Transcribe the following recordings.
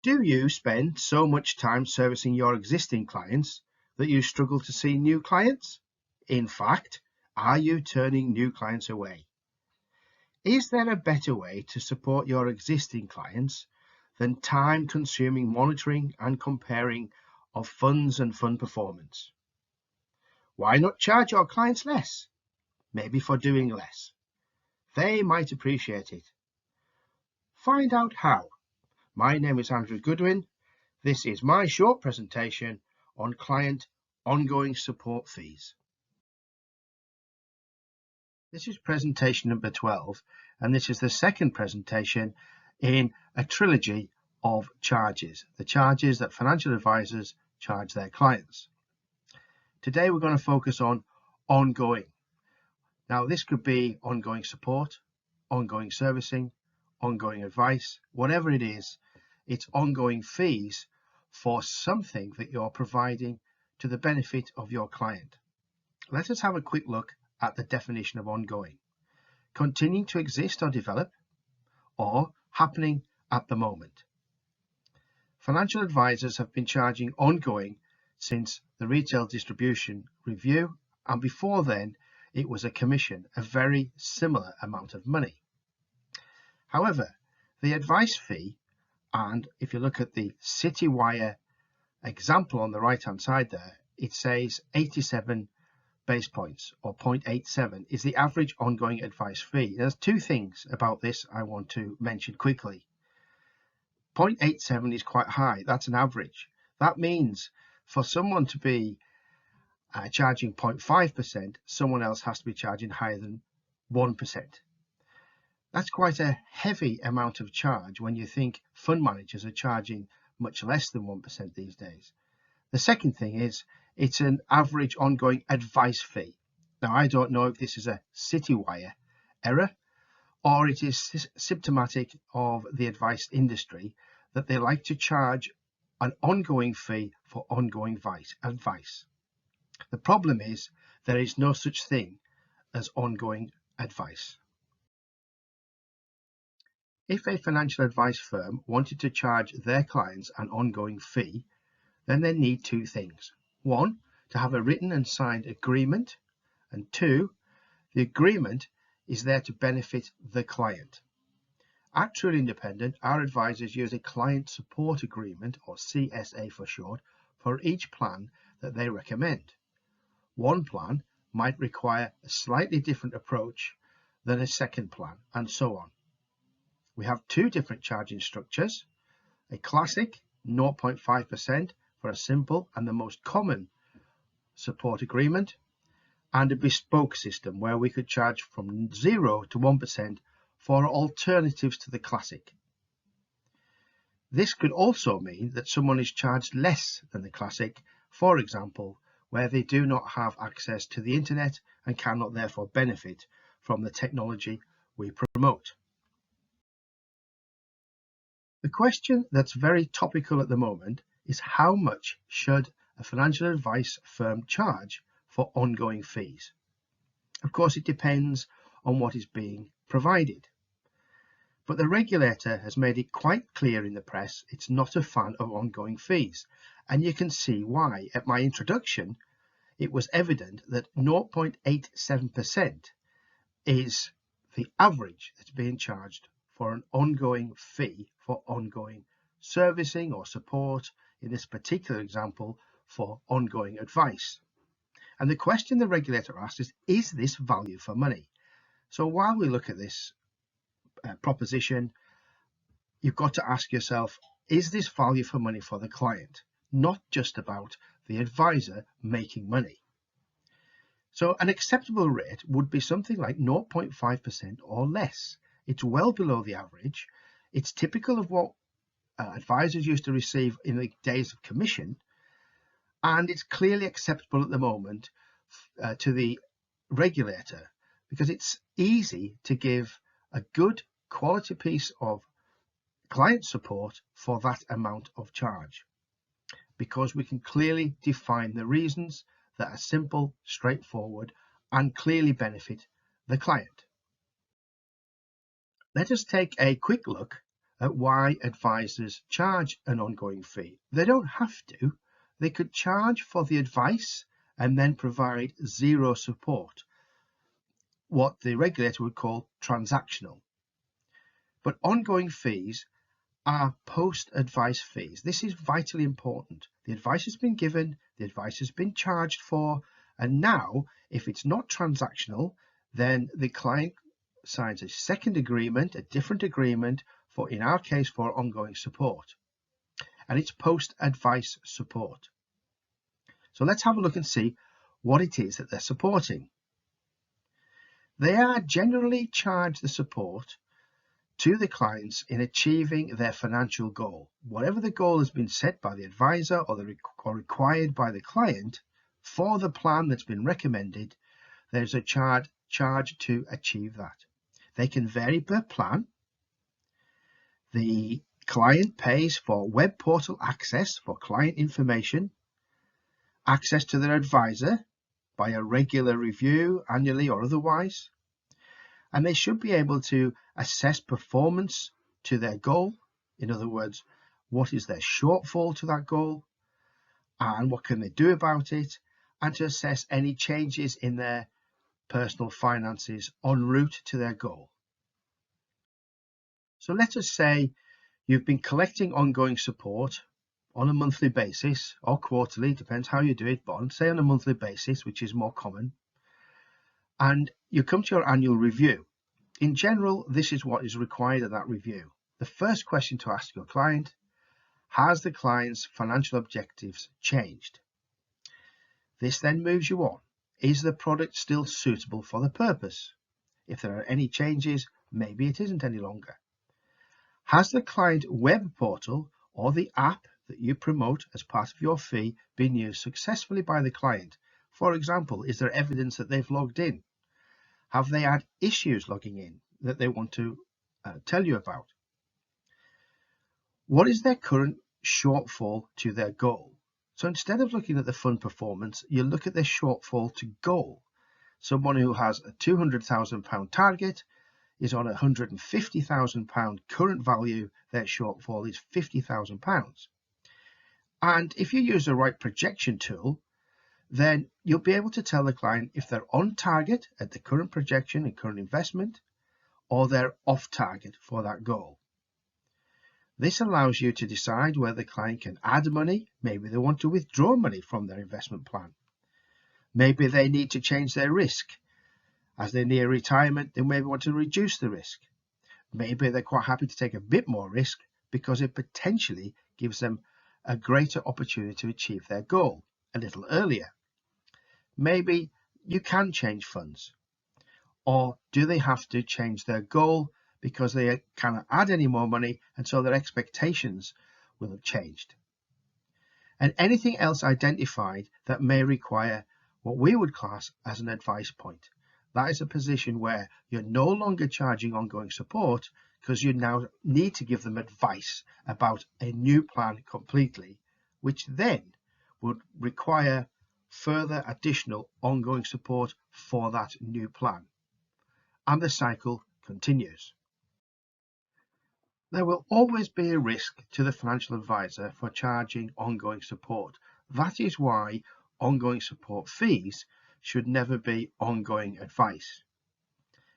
Do you spend so much time servicing your existing clients that you struggle to see new clients? In fact, are you turning new clients away? Is there a better way to support your existing clients than time-consuming monitoring and comparing of funds and fund performance? Why not charge your clients less? Maybe for doing less. They might appreciate it. Find out how. My name is Andrew Goodwin. This is my short presentation on client ongoing support fees. This is presentation number 12, and this is the second presentation in a trilogy of charges, the charges that financial advisors charge their clients. Today we're going to focus on ongoing. Now this could be ongoing support, ongoing servicing, ongoing advice, whatever it is, it's ongoing fees for something that you're providing to the benefit of your client. Let us have a quick look at the definition of ongoing. Continuing to exist or develop, or happening at the moment. Financial advisors have been charging ongoing since the Retail Distribution Review, and before then it was a commission, a very similar amount of money. However, the advice fee, and if you look at the CityWire example on the right hand side there, it says 87 base points, or 0.87 is the average ongoing advice fee. There's two things about this I want to mention quickly. 0.87 is quite high, that's an average. That means for someone to be charging 0.5%, someone else has to be charging higher than 1%. That's quite a heavy amount of charge when you think fund managers are charging much less than 1% these days. The second thing is it's an average ongoing advice fee. Now, I don't know if this is a CityWire error or it is symptomatic of the advice industry that they like to charge an ongoing fee for ongoing advice. The problem is there is no such thing as ongoing advice. If a financial advice firm wanted to charge their clients an ongoing fee, then they need two things. One, to have a written and signed agreement, and two, the agreement is there to benefit the client. At Truly Independent, our advisors use a client support agreement, or CSA for short, for each plan that they recommend. One plan might require a slightly different approach than a second plan, and so on. We have two different charging structures, a classic 0.5% for a simple and the most common support agreement, and a bespoke system where we could charge from 0 to 1% for alternatives to the classic. This could also mean that someone is charged less than the classic, for example, where they do not have access to the internet and cannot therefore benefit from the technology we promote. The question that's very topical at the moment is how much should a financial advice firm charge for ongoing fees? Of course, it depends on what is being provided. But the regulator has made it quite clear in the press it's not a fan of ongoing fees. And you can see why. At my introduction, it was evident that 0.87% is the average that's being charged for an ongoing fee for ongoing servicing or support, in this particular example, for ongoing advice. And the question the regulator asks is this value for money? So while we look at this proposition, you've got to ask yourself, is this value for money for the client? Not just about the advisor making money. So an acceptable rate would be something like 0.5% or less. It's well below the average. It's typical of what advisors used to receive in the days of commission, and it's clearly acceptable at the moment to the regulator because it's easy to give a good quality piece of client support for that amount of charge because we can clearly define the reasons that are simple, straightforward, and clearly benefit the client. Let us take a quick look at why advisors charge an ongoing fee. They don't have to. They could charge for the advice and then provide zero support, what the regulator would call transactional. But ongoing fees are post-advice fees. This is vitally important. The advice has been given, the advice has been charged for, and now, if it's not transactional, then the client signs a second agreement, a different agreement, for, in our case, for ongoing support. And it's post-advice support. So let's have a look and see what it is that they're supporting. They are generally charged the support to the clients in achieving their financial goal. Whatever the goal has been set by the advisor or required by the client for the plan that's been recommended, there's a charge to achieve that. They can vary per plan. The client pays for web portal access for client information, access to their advisor by a regular review, annually or otherwise, and they should be able to assess performance to their goal. In other words, what is their shortfall to that goal and what can they do about it, and to assess any changes in their personal finances en route to their goal. So let us say you've been collecting ongoing support on a monthly basis or quarterly, depends how you do it, but say on a monthly basis, which is more common, and you come to your annual review. In general, this is what is required at that review. The first question to ask your client: has the client's financial objectives changed? This then moves you on. Is the product still suitable for the purpose? If there are any changes, maybe it isn't any longer. Has the client web portal or the app that you promote as part of your fee been used successfully by the client? For example, is there evidence that they've logged in? Have they had issues logging in that they want to tell you about? What is their current shortfall to their goal? So instead of looking at the fund performance, you look at their shortfall to goal. Someone who has a £200,000 target is on a £150,000 current value, their shortfall is £50,000. And if you use the right projection tool, then you'll be able to tell the client if they're on target at the current projection and current investment, or they're off target for that goal. This allows you to decide whether the client can add money. Maybe they want to withdraw money from their investment plan. Maybe they need to change their risk. As they near retirement, they maybe want to reduce the risk. Maybe they're quite happy to take a bit more risk because it potentially gives them a greater opportunity to achieve their goal a little earlier. Maybe you can change funds. Or do they have to change their goal because they cannot add any more money, and so their expectations will have changed? And anything else identified that may require what we would class as an advice point. That is a position where you're no longer charging ongoing support because you now need to give them advice about a new plan completely, which then would require further additional ongoing support for that new plan. And the cycle continues. There will always be a risk to the financial advisor for charging ongoing support. That is why ongoing support fees should never be ongoing advice.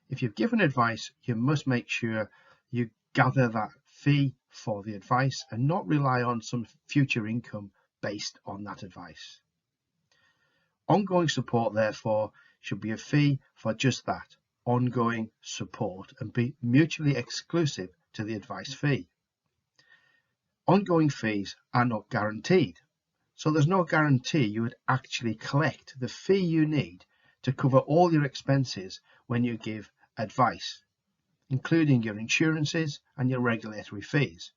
If you've given advice, you must make sure you gather that fee for the advice and not rely on some future income based on that advice. Ongoing support, therefore, should be a fee for just that, ongoing support, and be mutually exclusive to the advice fee. Ongoing fees are not guaranteed, so there's no guarantee you would actually collect the fee you need to cover all your expenses when you give advice, including your insurances and your regulatory fees.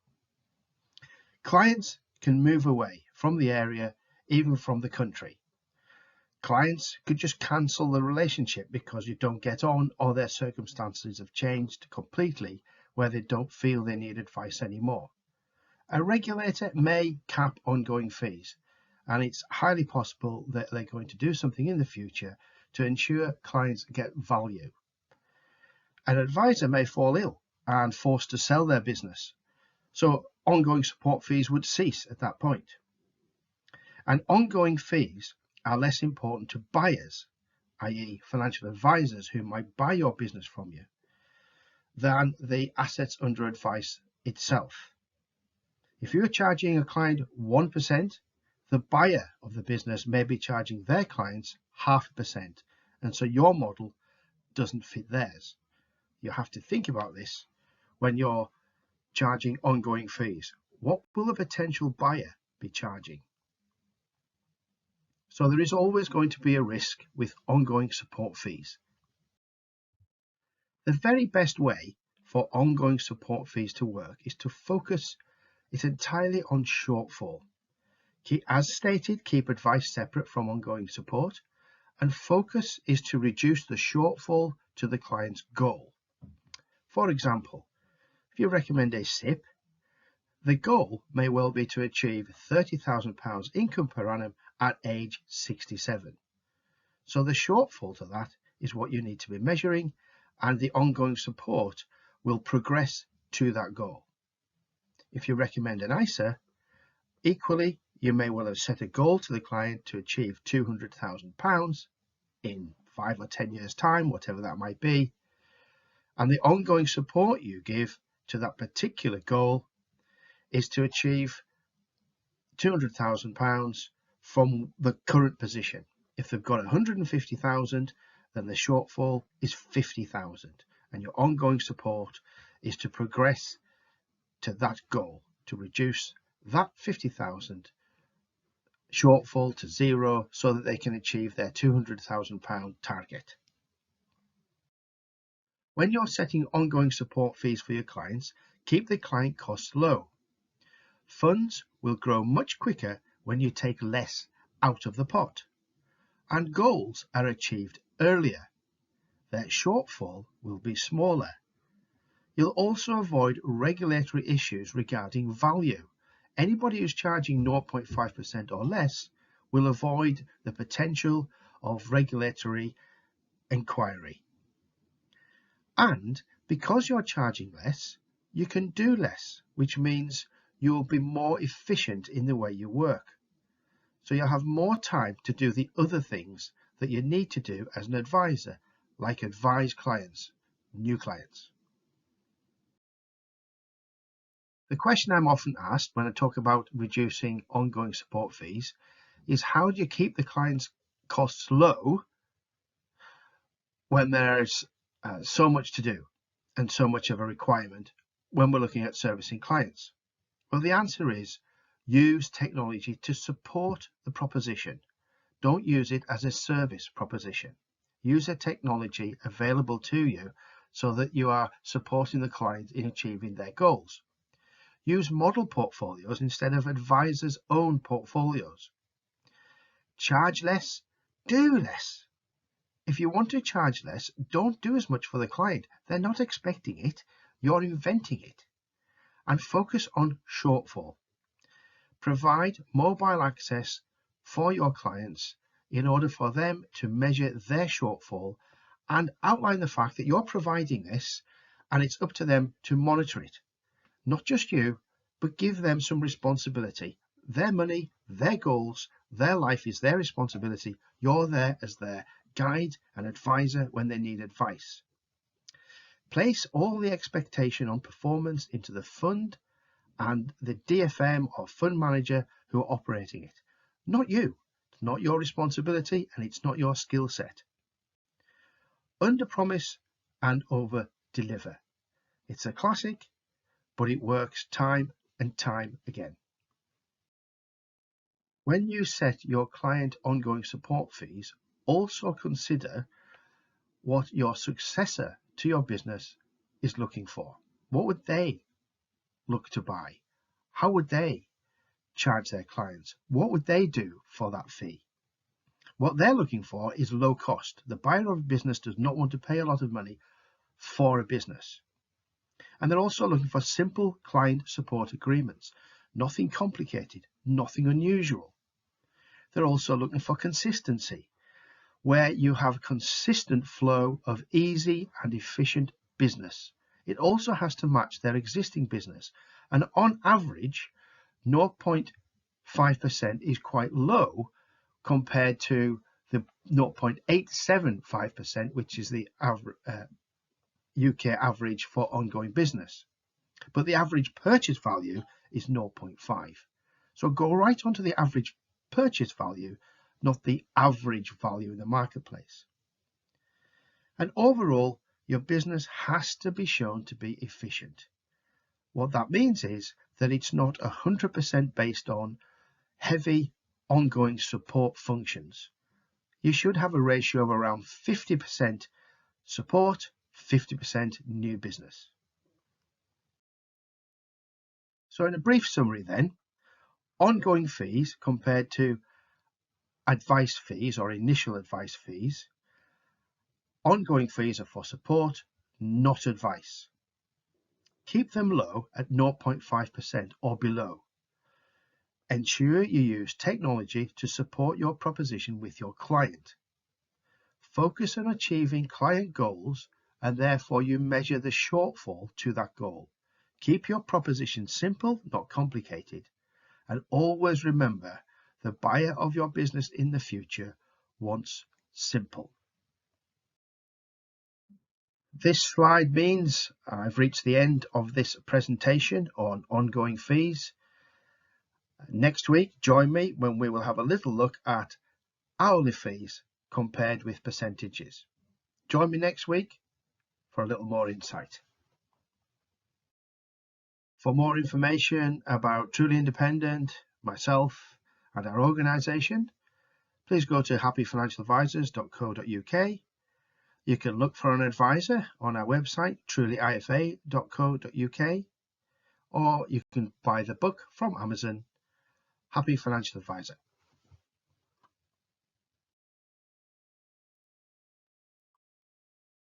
Clients can move away from the area, even from the country. Clients could just cancel the relationship because you don't get on, or their circumstances have changed completely where they don't feel they need advice anymore. A regulator may cap ongoing fees, and it's highly possible that they're going to do something in the future to ensure clients get value. An advisor may fall ill and forced to sell their business, So ongoing support fees would cease at that point. And ongoing fees are less important to buyers, i.e. financial advisors who might buy your business from you, than the assets under advice itself. If you're charging a client 1%, the buyer of the business may be charging their clients 0.5%, and so your model doesn't fit theirs. You have to think about this when you're charging ongoing fees. What will a potential buyer be charging? So there is always going to be a risk with ongoing support fees. The very best way for ongoing support fees to work is to focus it entirely on shortfall. As stated, keep advice separate from ongoing support, and focus is to reduce the shortfall to the client's goal. For example, if you recommend a SIP, the goal may well be to achieve £30,000 income per annum at age 67. So the shortfall to that is what you need to be measuring, and the ongoing support will progress to that goal. If you recommend an ISA, equally, you may well have set a goal to the client to achieve £200,000 in 5 or 10 years' time, whatever that might be, and the ongoing support you give to that particular goal is to achieve £200,000 from the current position. If they've got 150,000, then the shortfall is 50,000, and your ongoing support is to progress to that goal, to reduce that 50,000 shortfall to zero so that they can achieve their £200,000 target. When you're setting ongoing support fees for your clients, keep the client costs low. Funds will grow much quicker when you take less out of the pot, and goals are achieved earlier. Their shortfall will be smaller. You'll also avoid regulatory issues regarding value. Anybody who's charging 0.5% or less will avoid the potential of regulatory inquiry. And because you're charging less, you can do less, which means you will be more efficient in the way you work. So you'll have more time to do the other things that you need to do as an advisor, like advise clients, new clients. The question I'm often asked when I talk about reducing ongoing support fees is, how do you keep the client's costs low when there's so much to do and so much of a requirement when we're looking at servicing clients? Well, the answer is use technology to support the proposition. Don't use it as a service proposition. Use a technology available to you so that you are supporting the client in achieving their goals. Use model portfolios instead of advisors' own portfolios. Charge less, do less. If you want to charge less, don't do as much for the client. They're not expecting it. You're inventing it. And focus on shortfall. Provide mobile access for your clients in order for them to measure their shortfall, and outline the fact that you're providing this and it's up to them to monitor it. Not just you, but give them some responsibility. Their money, their goals, their life is their responsibility. You're there as their guide and advisor when they need advice. Place all the expectation on performance into the fund and the DFM or fund manager who are operating it. Not you. It's not your responsibility, and it's not your skill set. Under promise and over deliver. It's a classic, but it works time and time again. When you set your client ongoing support fees, also consider what your successor to your business is looking for. What would they look to buy? How would they charge their clients? What would they do for that fee? What they're looking for is low cost. The buyer of a business does not want to pay a lot of money for a business. And they're also looking for simple client support agreements. Nothing complicated, nothing unusual. They're also looking for consistency, where you have consistent flow of easy and efficient business. It also has to match their existing business. And on average, 0.5% is quite low compared to the 0.875%, which is the UK average for ongoing business. But the average purchase value is 0.5. So go right onto the average purchase value, not the average value in the marketplace. And overall, your business has to be shown to be efficient. What that means is that it's not 100% based on heavy ongoing support functions. You should have a ratio of around 50% support, 50% new business. So in a brief summary then, ongoing fees compared to advice fees or initial advice fees. Ongoing fees are for support, not advice. Keep them low at 0.5% or below. Ensure you use technology to support your proposition with your client. Focus on achieving client goals and therefore you measure the shortfall to that goal. Keep your proposition simple, not complicated. And always remember, the buyer of your business in the future wants simple. This slide means I've reached the end of this presentation on ongoing fees. Next week, join me when we will have a little look at hourly fees compared with percentages. Join me next week for a little more insight. For more information about Truly Independent, myself, and our organisation, please go to happyfinancialadvisors.co.uk. You can look for an advisor on our website, trulyifa.co.uk, or you can buy the book from Amazon, Happy Financial Advisor.